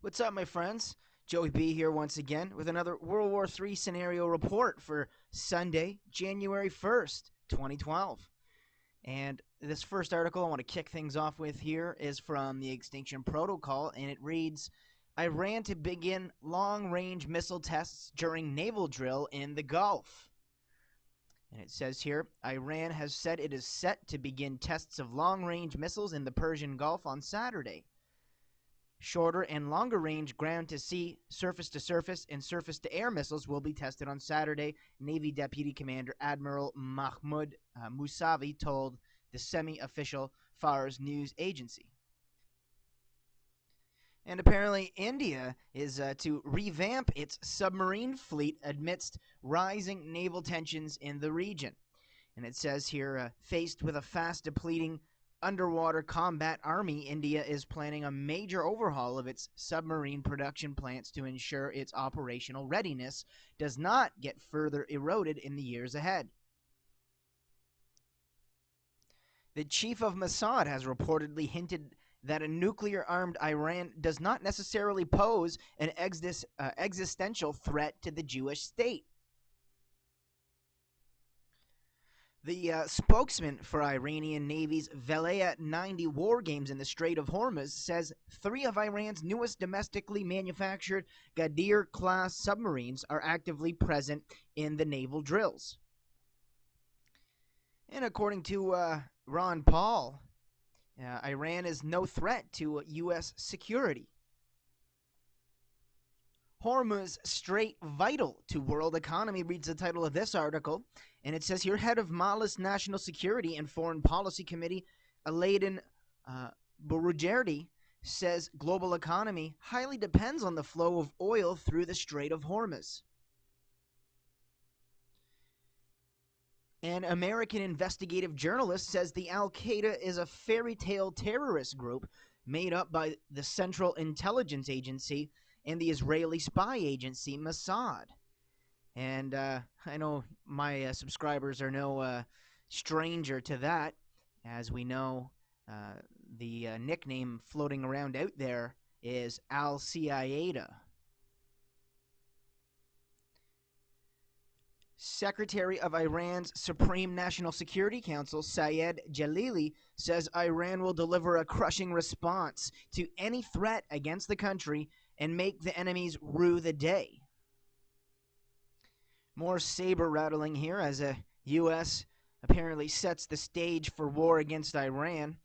What's up, my friends? Joey B here once again with another World War III scenario report for Sunday, January 1st, 2012. And this first article I want to kick things off with here is from the Extinction Protocol, and it reads Iran to begin long range missile tests during naval drill in the Gulf. And it says here Iran has said it is set to begin tests of long range missiles in the Persian Gulf on Saturday. Shorter and longer range ground to sea, surface to surface, and surface to air missiles will be tested on Saturday, Navy Deputy Commander Admiral Mahmoud Mousavi told the semi official Fars news agency. And apparently, India is to revamp its submarine fleet amidst rising naval tensions in the region. And it says here, faced with a fast depleting underwater combat army, India is planning a major overhaul of its submarine production plants to ensure its operational readiness does not get further eroded in the years ahead. The chief of Mossad has reportedly hinted that a nuclear armed Iran does not necessarily pose an existential threat to the Jewish state. The spokesman for Iranian Navy's Velaya 90 war games in the Strait of Hormuz says three of Iran's newest domestically manufactured Ghadir class submarines are actively present in the naval drills. And according to Ron Paul, Iran is no threat to U.S. security. Hormuz Strait vital to world economy, reads the title of this article. And it says here, head of Mali's National Security and Foreign Policy Committee, Aladin Boroujerdi, says global economy highly depends on the flow of oil through the Strait of Hormuz. An American investigative journalist says the Al-Qaeda is a fairy tale terrorist group made up by the Central Intelligence Agency and the Israeli spy agency Mossad. And I know my subscribers are no stranger to that. As we know, the nickname floating around out there is Al-Qaeda. Secretary of Iran's Supreme National Security Council, Sayed Jalili, says Iran will deliver a crushing response to any threat against the country and make the enemies rue the day. More saber rattling here as the U.S. apparently sets the stage for war against Iran.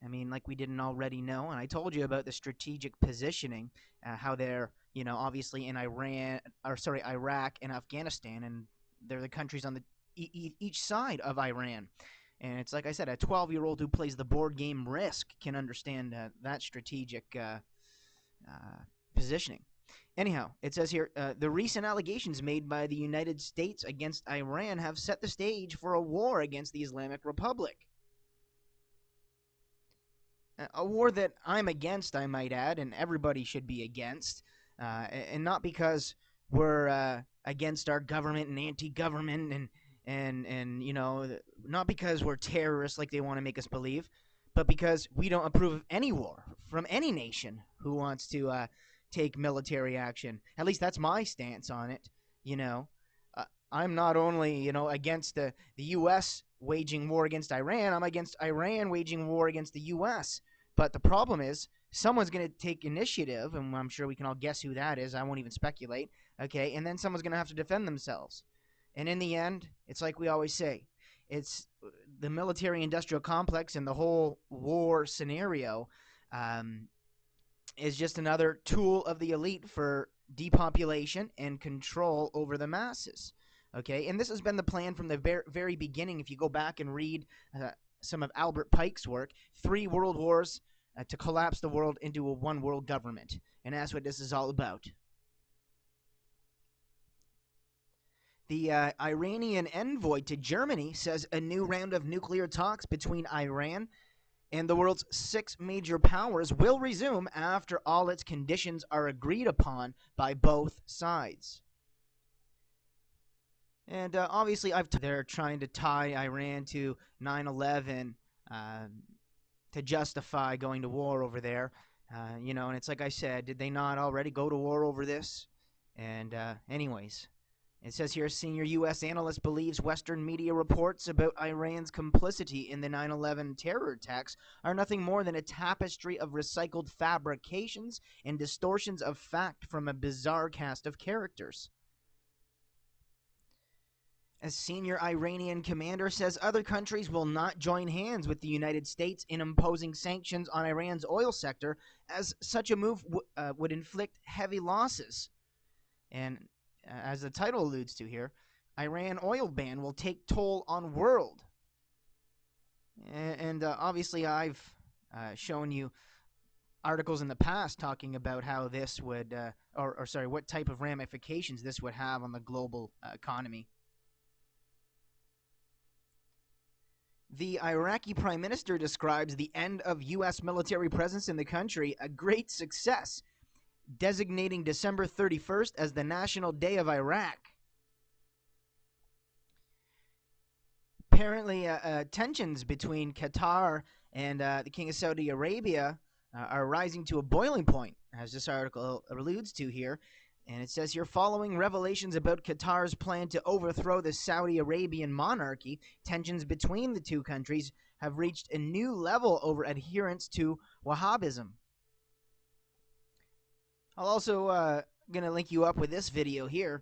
I mean, like we didn't already know, and I told you about the strategic positioning, how they're, obviously in Iraq and Afghanistan, and they're the countries on the each side of Iran. And it's like I said, a 12-year-old who plays the board game Risk can understand that strategic positioning. Anyhow, it says here, the recent allegations made by the United States against Iran have set the stage for a war against the Islamic Republic. A war that I'm against, I might add, and everybody should be against. And not because we're against our government and anti-government and not because we're terrorists like they want to make us believe, but because we don't approve of any war from any nation who wants to take military action. At least that's my stance on it. You know, I'm not only against the U.S. waging war against Iran. I'm against Iran waging war against the U.S. But the problem is someone's going to take initiative, and I'm sure we can all guess who that is. I won't even speculate. Okay, and then someone's going to have to defend themselves. And in the end, it's like we always say, it's the military-industrial complex and the whole war scenario is just another tool of the elite for depopulation and control over the masses. Okay, and this has been the plan from the very beginning. If you go back and read some of Albert Pike's work, 3 world wars to collapse the world into a one world government. And that's what this is all about. The Iranian envoy to Germany says a new round of nuclear talks between Iran and the world's 6 major powers will resume after all its conditions are agreed upon by both sides. And obviously, they're trying to tie Iran to 9/11 to justify going to war over there. And it's like I said, did they not already go to war over this? And anyways, it says here, senior U.S. analyst believes Western media reports about Iran's complicity in the 9/11 terror attacks are nothing more than a tapestry of recycled fabrications and distortions of fact from a bizarre cast of characters. A senior Iranian commander says other countries will not join hands with the United States in imposing sanctions on Iran's oil sector, as such a move would inflict heavy losses. And as the title alludes to here, Iran oil ban will take toll on world. And obviously I've shown you articles in the past talking about how this would, what type of ramifications this would have on the global economy. The Iraqi Prime Minister describes the end of U.S. military presence in the country a great success, designating December 31st as the National Day of Iraq. Apparently, tensions between Qatar and the King of Saudi Arabia are rising to a boiling point, as this article alludes to here. And it says here, following revelations about Qatar's plan to overthrow the Saudi Arabian monarchy, tensions between the two countries have reached a new level over adherence to Wahhabism. I'll also going to link you up with this video here.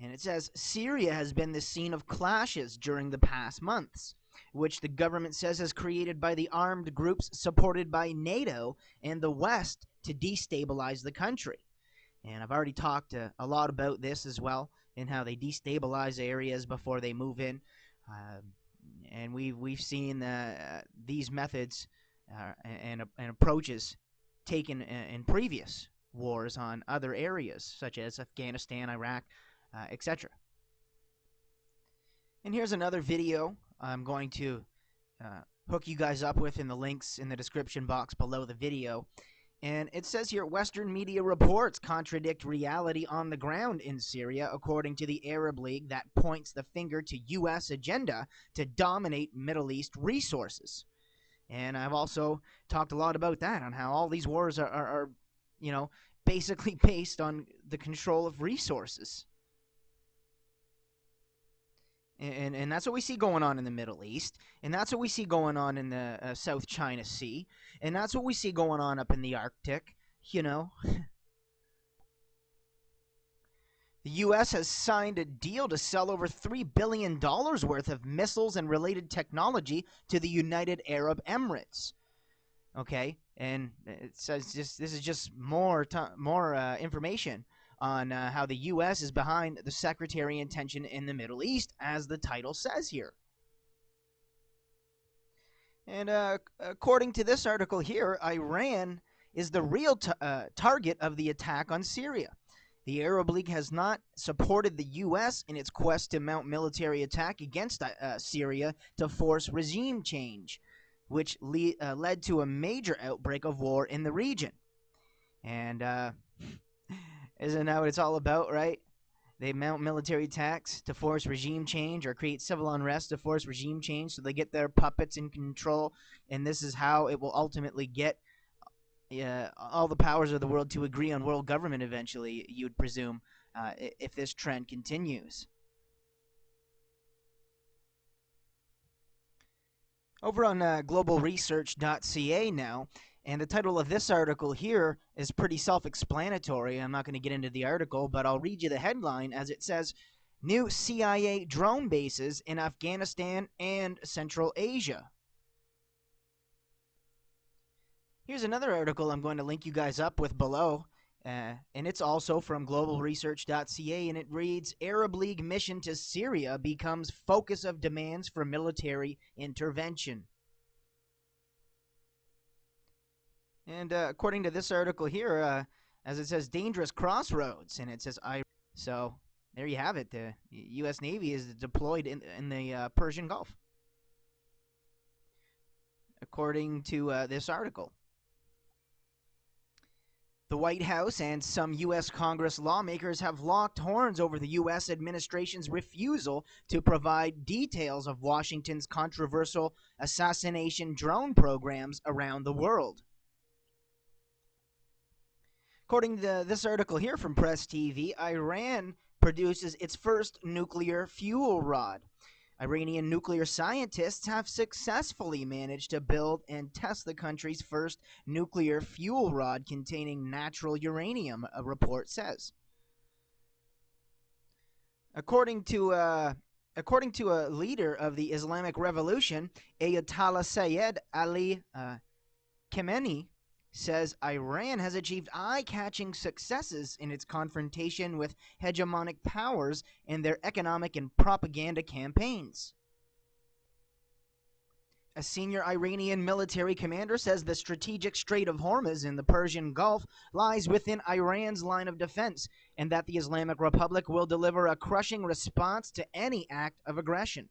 And it says, Syria has been the scene of clashes during the past months, which the government says is created by the armed groups supported by NATO and the West to destabilize the country. And I've already talked a lot about this as well, and how they destabilize areas before they move in. And we've seen these methods and approaches taken in previous wars on other areas, such as Afghanistan, Iraq, etc. And here's another video I'm going to hook you guys up with in the links in the description box below the video. And it says here, Western media reports contradict reality on the ground in Syria, according to the Arab League that points the finger to U.S. agenda to dominate Middle East resources. And I've also talked a lot about that, on how all these wars are basically based on the control of resources. And that's what we see going on in the Middle East, and that's what we see going on in the South China Sea, and that's what we see going on up in the Arctic, The U.S. has signed a deal to sell over $3 billion worth of missiles and related technology to the United Arab Emirates. Okay, and it says this is just more information on how the U.S. is behind the sectarian tension in the Middle East, as the title says here. And according to this article here, Iran is the real target of the attack on Syria. The Arab League has not supported the U.S. in its quest to mount military attack against Syria to force regime change, which led to a major outbreak of war in the region. And isn't that what it's all about, right? They mount military attacks to force regime change, or create civil unrest to force regime change, so they get their puppets in control, and this is how it will ultimately get all the powers of the world to agree on world government eventually, you would presume, if this trend continues. Over on globalresearch.ca now, and the title of this article here is pretty self-explanatory. I'm not going to get into the article, but I'll read you the headline, as it says, New CIA drone bases in Afghanistan and Central Asia. Here's another article I'm going to link you guys up with below, and it's also from globalresearch.ca, and it reads, Arab League mission to Syria becomes focus of demands for military intervention. And according to this article here, as it says, dangerous crossroads, and it says, so there you have it. The U.S. Navy is deployed in the Persian Gulf, according to this article. The White House and some U.S. Congress lawmakers have locked horns over the U.S. administration's refusal to provide details of Washington's controversial assassination drone programs around the world. According to this article here from Press TV, Iran produces its first nuclear fuel rod. Iranian nuclear scientists have successfully managed to build and test the country's first nuclear fuel rod containing natural uranium, a report says. According to a leader of the Islamic Revolution, Ayatollah Sayyid Ali Khamenei, says Iran has achieved eye-catching successes in its confrontation with hegemonic powers and their economic and propaganda campaigns. A senior Iranian military commander says the strategic Strait of Hormuz in the Persian Gulf lies within Iran's line of defense, and that the Islamic Republic will deliver a crushing response to any act of aggression.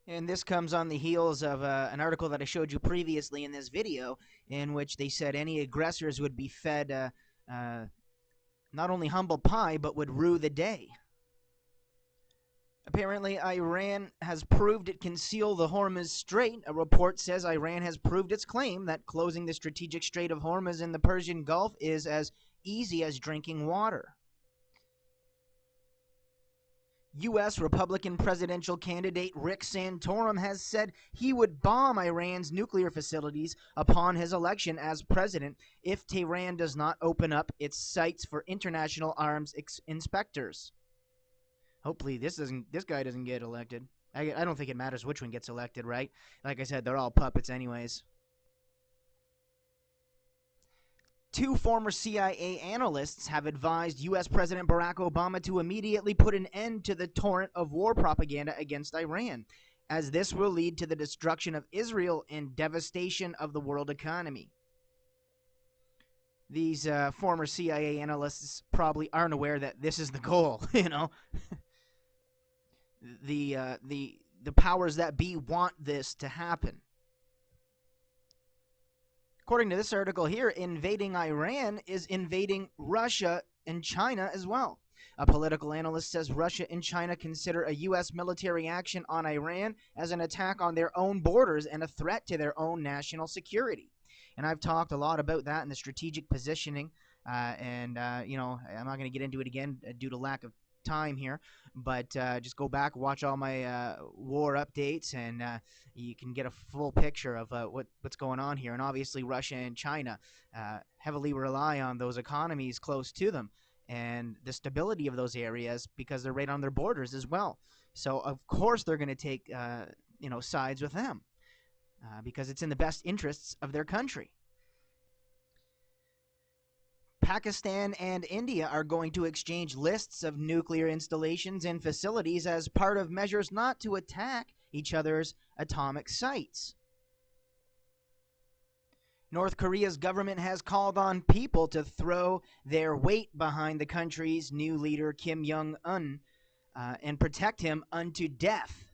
And this comes on the heels of an article that I showed you previously in this video, in which they said any aggressors would be fed not only humble pie, but would rue the day. Apparently, Iran has proved it can seal the Hormuz Strait. A report says Iran has proved its claim that closing the strategic Strait of Hormuz in the Persian Gulf is as easy as drinking water. U.S. Republican presidential candidate Rick Santorum has said he would bomb Iran's nuclear facilities upon his election as president if Tehran does not open up its sites for international arms inspectors. Hopefully this guy doesn't get elected. I don't think it matters which one gets elected, right? Like I said, they're all puppets anyways. Two former CIA analysts have advised U.S. President Barack Obama to immediately put an end to the torrent of war propaganda against Iran, as this will lead to the destruction of Israel and devastation of the world economy. These former CIA analysts probably aren't aware that this is the goal, you know. The powers that be want this to happen. According to this article here, invading Iran is invading Russia and China as well. A political analyst says Russia and China consider a U.S. military action on Iran as an attack on their own borders and a threat to their own national security. And I've talked a lot about that in the strategic positioning, you know, I'm not going to get into it again due to lack of time here, but just go back, watch all my war updates, and you can get a full picture of what's going on here. And obviously Russia and China heavily rely on those economies close to them and the stability of those areas because they're right on their borders as well. So of course they're going to take you know, sides with them because it's in the best interests of their country. Pakistan and India are going to exchange lists of nuclear installations and facilities as part of measures not to attack each other's atomic sites. North Korea's government has called on people to throw their weight behind the country's new leader Kim Jong-un and protect him unto death.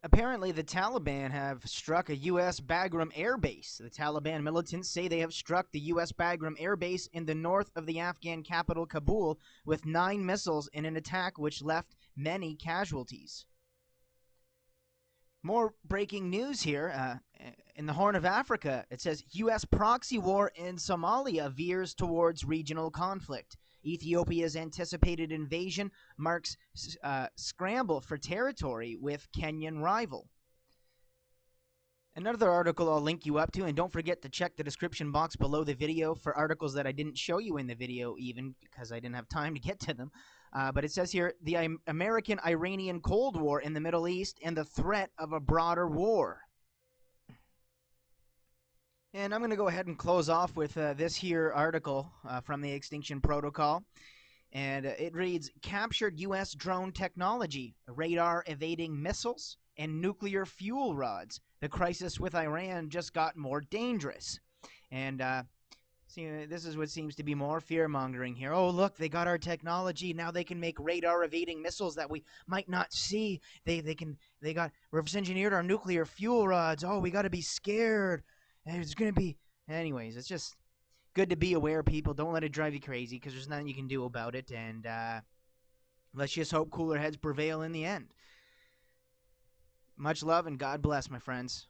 Apparently, the Taliban have struck a U.S. Bagram air base. The Taliban militants say they have struck the U.S. Bagram air base in the north of the Afghan capital, Kabul, with 9 missiles in an attack which left many casualties. More breaking news here. In the Horn of Africa, it says U.S. proxy war in Somalia veers towards regional conflict. Ethiopia's anticipated invasion marks scramble for territory with Kenyan rival. Another article I'll link you up to, and don't forget to check the description box below the video for articles that I didn't show you in the video even because I didn't have time to get to them. But it says here, the American-Iranian Cold War in the Middle East and the threat of a broader war. And I'm going to go ahead and close off with this here article from the Extinction Protocol. And it reads, captured U.S. drone technology, radar evading missiles, and nuclear fuel rods. The crisis with Iran just got more dangerous. And see, this is what seems to be more fear-mongering here. Oh, look, they got our technology. Now they can make radar evading missiles that we might not see. They got reverse engineered our nuclear fuel rods. Oh, we got to be scared. It's going to be... Anyways, it's just good to be aware, people. Don't let it drive you crazy because there's nothing you can do about it. And let's just hope cooler heads prevail in the end. Much love and God bless, my friends.